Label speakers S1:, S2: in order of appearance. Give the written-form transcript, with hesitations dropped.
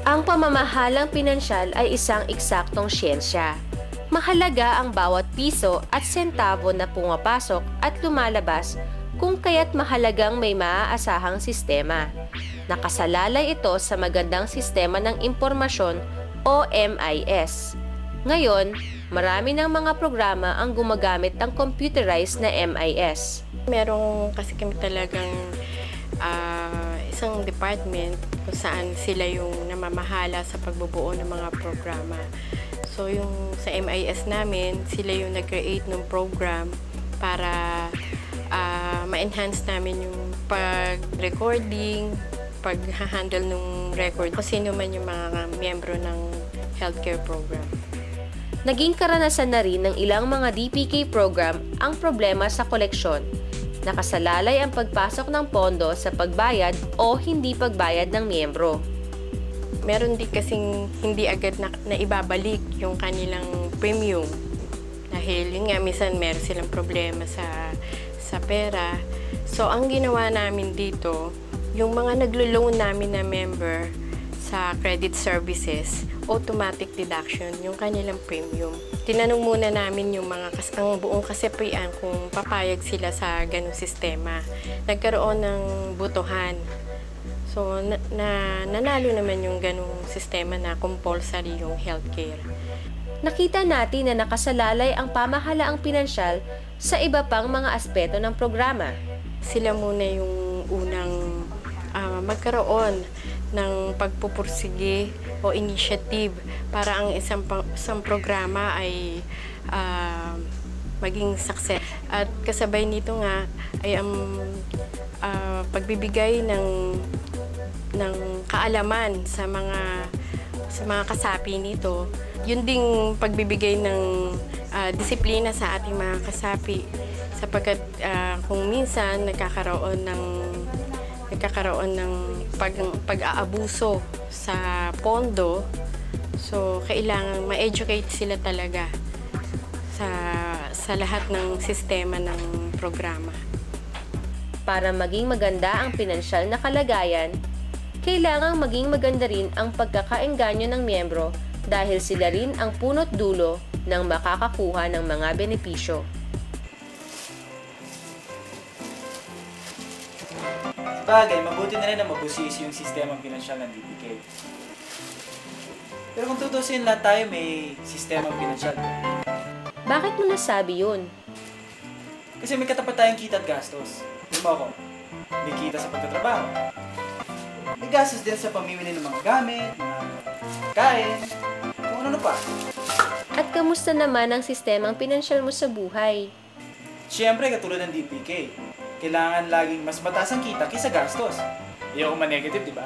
S1: Ang pamamahalang pinansyal ay isang eksaktong siyensya. Mahalaga ang bawat piso at sentavo na pumapasok at lumalabas kung kaya't mahalagang may maaasahang sistema. Nakasalalay ito sa magandang sistema ng impormasyon o MIS. Ngayon, marami ng mga programa ang gumagamit ng computerized na MIS.
S2: Merong kasi kami talagang isang department kung saan sila yung namamahala sa pagbubuo ng mga programa. So yung sa MIS namin, sila yung nag-create ng program para ma-enhance namin yung pag-recording, pag-handle ng record kung sino man yung mga miyembro ng healthcare program.
S1: Naging karanasan na rin ng ilang mga DPK program ang problema sa koleksyon. Nakasalalay ang pagpasok ng pondo sa pagbayad o hindi pagbayad ng miyembro.
S2: Meron din kasing hindi agad na ibabalik yung kanilang premium. Dahil yun nga, minsan meron silang problema sa pera. So, ang ginawa namin dito, yung mga naglo-loan namin na member sa credit services, automatic deduction yung kanilang premium. Tinanong muna namin yung ang buong kasepian kung papayag sila sa ganung sistema. Nagkaroon ng butuhan. So, nanalo naman yung ganung sistema na compulsory yung healthcare.
S1: Nakita natin na nakasalalay ang pamahalaang pinansyal sa iba pang mga aspeto ng programa.
S2: Sila muna yung unang magkaroon ng pagpupursige o initiative para ang isang programa ay maging success. At kasabay nito nga ay ang pagbibigay ng kaalaman sa mga kasapi nito. Yun ding pagbibigay ng disiplina sa ating mga kasapi sapagkat kung minsan nagkakaroon ng pag-aabuso sa pondo, so kailangan ma-educate sila talaga sa lahat ng sistema ng programa.
S1: Para maging maganda ang pinansyal na kalagayan, kailangang maging maganda rin ang pagkakaengganyo ng miyembro dahil sila rin ang punot dulo ng makakakuha ng mga benepisyo.
S3: Bagay, mabuti na rin na mabusisi yung sistema pinansyal ng DPK. Pero kung tutusin lahat tayo, may sistema pinansyal.
S1: Bakit mo nasabi yun?
S3: Kasi may katapat tayong kita at gastos. Di ba ako? May kita sa pagtatrabaho. May gastos din sa pamimili ng mga gamit, mga kain, kung ano pa.
S1: At kamusta naman ang sistemang pinansyal mo sa buhay?
S3: Siyempre, katulad ng DPK, kailangan laging mas mataas ang kita kaysa gastos. Ayaw ko ma-negative, di ba?